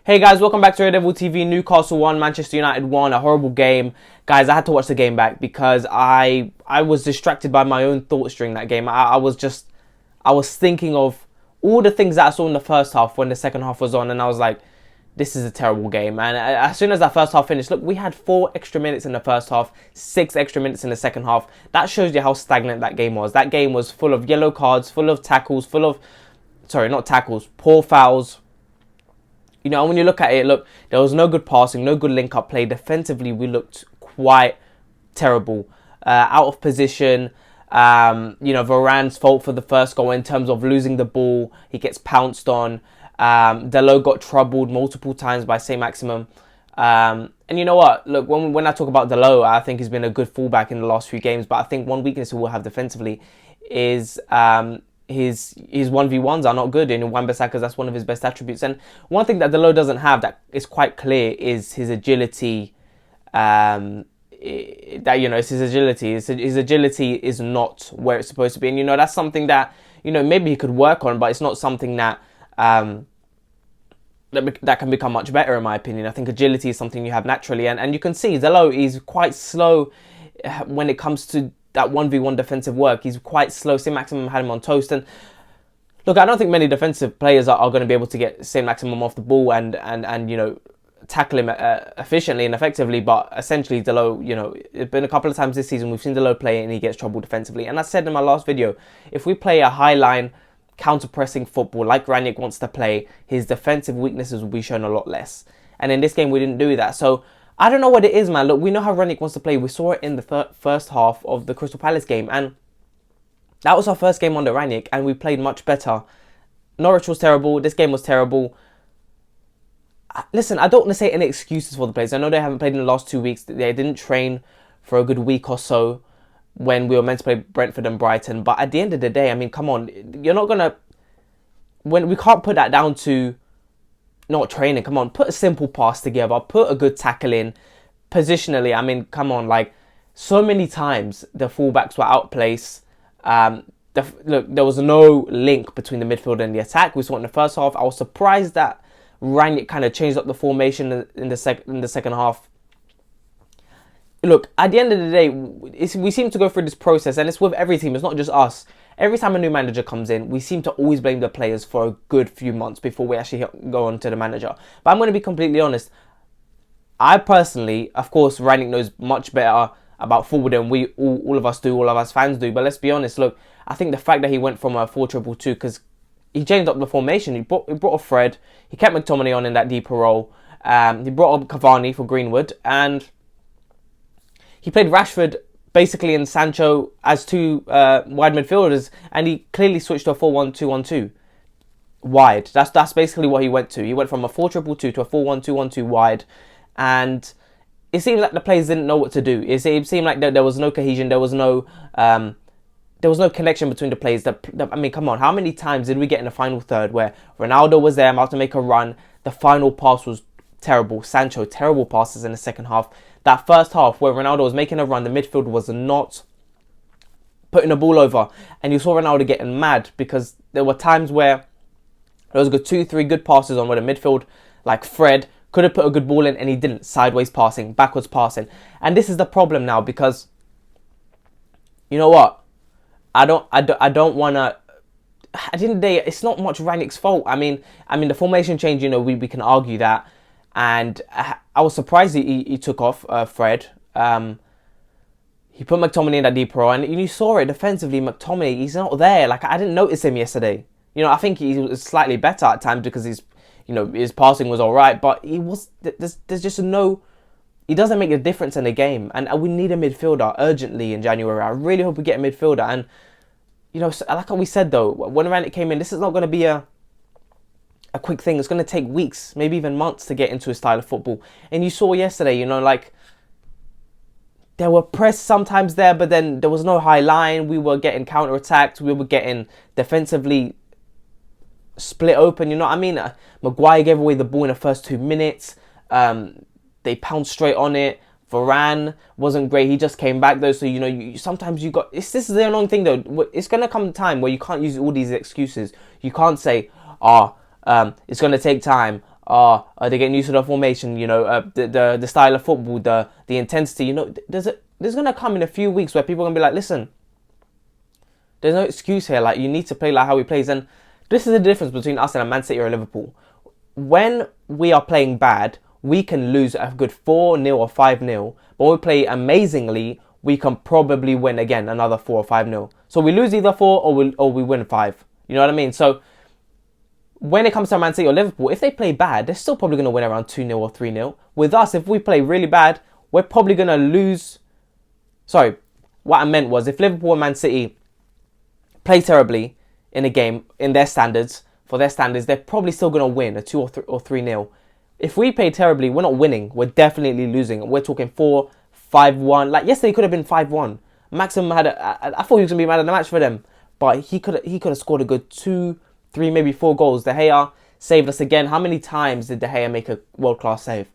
Hey guys, welcome back to Red Devil TV. Newcastle 1, Manchester United 1, a horrible game. Guys, I had to watch the game back because I was distracted by my own thoughts during that game. I was thinking of all the things that I saw in the first half when the second half was on, and I was like, this is a terrible game. And as soon as that first half finished, look, we had 4 extra minutes in the first half, 6 extra minutes in the second half. That shows you how stagnant that game was. That game was full of yellow cards, full of tackles, poor fouls. You know, when you look at it, look, there was no good passing, no good link-up play. Defensively, we looked quite terrible. Out of position. Varane's fault for the first goal in terms of losing the ball. He gets pounced on. Dalot got troubled multiple times by Saint-Maximin. And you know what? Look, when I talk about Dalot, I think he's been a good fullback in the last few games. But I think one weakness he will have defensively is his 1v1s are not good. In Wan-Bissaka's, that's one of his best attributes. And one thing that Dalot doesn't have that is quite clear is his agility. It's his agility. His agility is not where it's supposed to be. And, that's something that, maybe he could work on, but it's not something that that can become much better, in my opinion. I think agility is something you have naturally. And you can see Dalot is quite slow when it comes to that 1v1 defensive work. He's quite slow. Saint-Maximin had him on toast. And look, I don't think many defensive players are going to be able to get Saint-Maximin off the ball and tackle him efficiently and effectively. But essentially, Dalot, it's been a couple of times this season we've seen Dalot play and he gets trouble defensively. And I said in my last video, if we play a high line counter-pressing football like Rangnick wants to play, his defensive weaknesses will be shown a lot less. And in this game, we didn't do that. So I don't know what it is, man. Look, we know how Rangnick wants to play. We saw it in the first half of the Crystal Palace game. And that was our first game under Rangnick. And we played much better. Norwich was terrible. This game was terrible. Listen, I don't want to say any excuses for the players. I know they haven't played in the last 2 weeks. They didn't train for a good week or so when we were meant to play Brentford and Brighton. But at the end of the day, I mean, come on. You're not going to... we can't put that down to not training. Come on, put a simple pass together, put a good tackle in. Positionally, I mean, come on, like, so many times the fullbacks were outplaced. Look, there was no link between the midfield and the attack. We saw it in the first half. I was surprised that Rangnick kind of changed up the formation in the second half. Look, at the end of the day, we seem to go through this process, and it's with every team. It's not just us. Every time a new manager comes in, we seem to always blame the players for a good few months before we actually go on to the manager. But I'm going to be completely honest. I personally, of course, Rangnick knows much better about football than all of us do, all of us fans do. But let's be honest, look, I think the fact that he went from a 4-2-2, because he changed up the formation. He brought off Fred. He kept McTominay on in that deeper role. He brought up Cavani for Greenwood. And he played Rashford basically and Sancho as 2 wide midfielders, and he clearly switched to a 4-1-2-1-2 wide. That's basically what he went to. He went from a 4-2-2 to a 4-1-2-1-2 wide, and it seemed like the players didn't know what to do. It seemed like there was no cohesion. There was no connection between the players. I mean, come on, how many times did we get in the final third where Ronaldo was there about to make a run? The final pass was terrible. Sancho, terrible passes in the second half. That first half where Ronaldo was making a run, the midfield was not putting the ball over. And you saw Ronaldo getting mad because there were times where there was a good 2-3 good passes on where the midfield, like Fred, could have put a good ball in and he didn't. Sideways passing, backwards passing. And this is the problem now because, you know what? I don't want to... At the end of the day, it's not much Rangnick's fault. I mean, the formation change, we can argue that. And I was surprised he took off Fred. He put McTominay in that deep role. And you saw it defensively, McTominay, he's not there. Like, I didn't notice him yesterday. I think he was slightly better at times because his passing was all right. But there's just no... He doesn't make a difference in the game. And we need a midfielder urgently in January. I really hope we get a midfielder. And, like we said, though, when Rangnick came in, this is not going to be a quick thing. It's going to take weeks, maybe even months to get into a style of football. And you saw yesterday, like, there were press sometimes there, but then there was no high line. We were getting counter-attacked. We were getting defensively split open. Maguire gave away the ball in the first 2 minutes. They pounced straight on it. Varane wasn't great. He just came back though. So, sometimes you got... This is the annoying thing though. It's going to come a time where you can't use all these excuses. You can't say, it's going to take time. Are they getting used to the formation? The style of football, the intensity. There's gonna come in a few weeks where people are gonna be like, listen, there's no excuse here. Like, you need to play like how he plays, and this is the difference between us and a Man City or a Liverpool. When we are playing bad, we can lose a good 4-0 or 5-0. But when we play amazingly, we can probably win again another 4 or 5-0. So we lose either 4 or we win 5. You know what I mean? So when it comes to Man City or Liverpool, if they play bad, they're still probably going to win around 2-0 or 3-0. With us, if we play really bad, we're probably going to lose. Sorry, what I meant was if Liverpool and Man City play terribly in a game, in their standards, for their standards, they're probably still going to win a 2 or 3-0. If we play terribly, we're not winning. We're definitely losing. We're talking 4-5-1. Like, yesterday could have been 5-1. Maximum had I thought he was going to be man of the match for them. But he could have scored a good 2, 3, maybe 4 goals. De Gea saved us again. How many times did De Gea make a world-class save?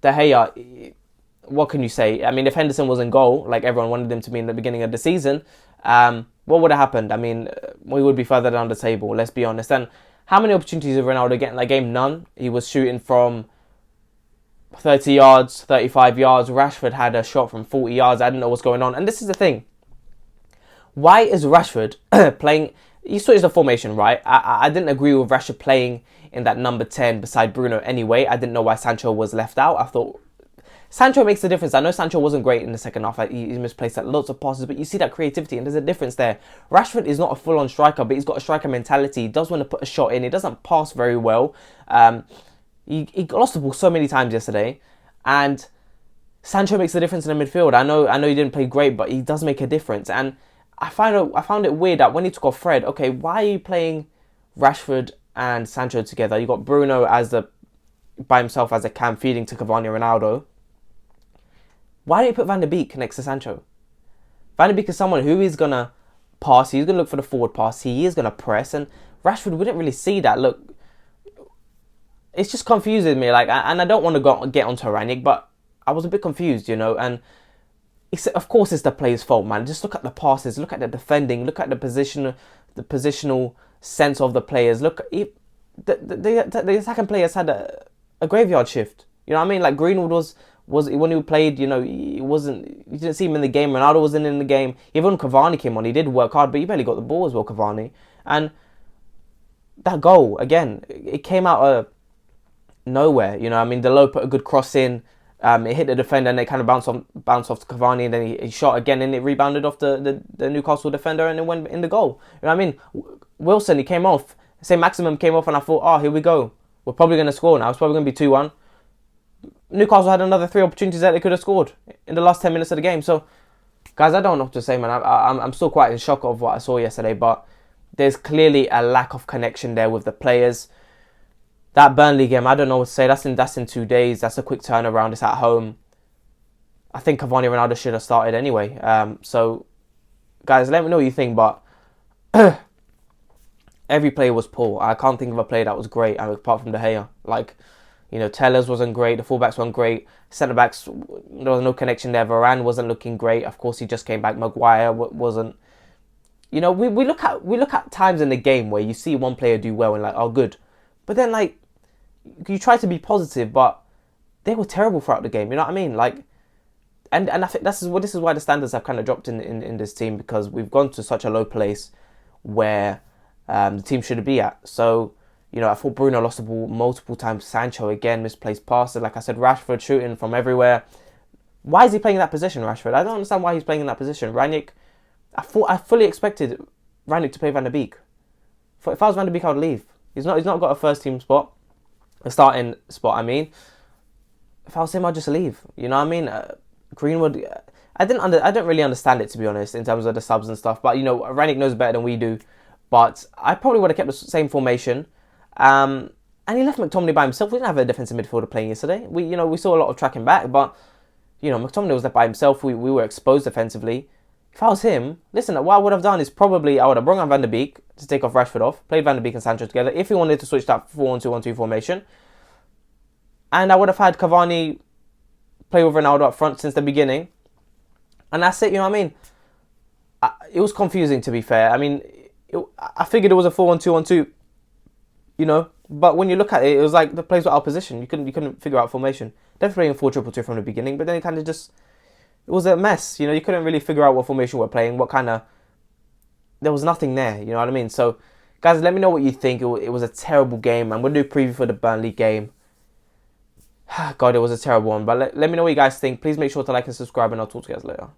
De Gea, what can you say? I mean, if Henderson was in goal, like everyone wanted him to be in the beginning of the season, what would have happened? I mean, we would be further down the table, let's be honest. And how many opportunities did Ronaldo get in that game? None. He was shooting from 30 yards, 35 yards. Rashford had a shot from 40 yards. I didn't know what's going on. And this is the thing. Why is Rashford playing? He switched the formation, right? I didn't agree with Rashford playing in that number 10 beside Bruno anyway. I didn't know why Sancho was left out. I thought Sancho makes a difference. I know Sancho wasn't great in the second half. He misplaced lots of passes, but you see that creativity and there's a difference there. Rashford is not a full-on striker, but he's got a striker mentality. He does want to put a shot in. He doesn't pass very well. He lost the ball so many times yesterday, and Sancho makes a difference in the midfield. I know he didn't play great, but he does make a difference. And I found it weird that when he took off Fred, okay, why are you playing Rashford and Sancho together? You got Bruno by himself as a cam feeding to Cavani and Ronaldo. Why don't you put Van der Beek next to Sancho? Van der Beek is someone who is going to pass. He's going to look for the forward pass. He is going to press. And Rashford wouldn't really see that. Look, it's just confusing me. Like, and I don't want to get onto Rangnick, but I was a bit confused, And of course it's the player's fault, man. Just look at the passes. Look at the defending. Look at the positional sense of the players. Look, the attacking players had a graveyard shift. You know what I mean? Like, Greenwood was when he played, you didn't see him in the game. Ronaldo wasn't in the game. Even when Cavani came on, he did work hard, but he barely got the ball as well, Cavani. And that goal, again, it came out of nowhere. I mean, Delot put a good cross in. It hit the defender and it kind of bounced off to Cavani, and then he shot again and it rebounded off the Newcastle defender and it went in the goal. You know what I mean? Wilson, he came off. Say Maximum came off and I thought, here we go. We're probably going to score now. It's probably going to be 2-1. Newcastle had another 3 opportunities that they could have scored in the last 10 minutes of the game. So, guys, I don't know what to say, man. I'm still quite in shock of what I saw yesterday, but there's clearly a lack of connection there with the players. That Burnley game, I don't know what to say. That's in 2 days. That's a quick turnaround. It's at home. I think Cavani and Ronaldo should have started anyway. So, guys, let me know what you think, but every player was poor. I can't think of a player that was great apart from De Gea. Like, Tellers wasn't great. The fullbacks weren't great. Centre-backs, there was no connection there. Varane wasn't looking great. Of course, he just came back. Maguire wasn't. We look at times in the game where you see one player do well and like, oh, good. But then, like, you try to be positive, but they were terrible throughout the game. You know what I mean? Like, and I think this is why the standards have kind of dropped in this team, because we've gone to such a low place where the team should be at. So, I thought Bruno lost the ball multiple times. Sancho, again, misplaced passes. Like I said, Rashford shooting from everywhere. Why is he playing in that position, Rashford? I don't understand why he's playing in that position. Rangnick, I fully expected Rangnick to play Van der Beek. If I was Van der Beek, I would leave. He's not got a first team spot. A starting spot, I mean. If I was him, I'd just leave. You know what I mean? Greenwood, I don't really understand it, to be honest, in terms of the subs and stuff. But, Rangnick knows better than we do. But I probably would have kept the same formation. And he left McTominay by himself. We didn't have a defensive midfielder playing yesterday. We saw a lot of tracking back, but McTominay was left by himself. We were exposed defensively. If I was him, listen, what I would have done is probably I would have brought on Van der Beek to take off Rashford off, played Van der Beek and Sancho together. If he wanted to switch that 4-1-2-1-2 formation, and I would have had Cavani play with Ronaldo up front since the beginning, and that's it. You know what I mean? It was confusing, to be fair. I mean, I figured it was a 4-1-2-1-2. But when you look at it, it was like the players were out of position. You couldn't figure out formation. Definitely playing 4-2-2 from the beginning, but then it kind of just it was a mess. You couldn't really figure out what formation we're playing. What kind of there was nothing there. You know what I mean? So, guys, let me know what you think. It was a terrible game. I'm gonna do a preview for the Burnley game. God, it was a terrible one. But let me know what you guys think. Please make sure to like and subscribe, and I'll talk to you guys later.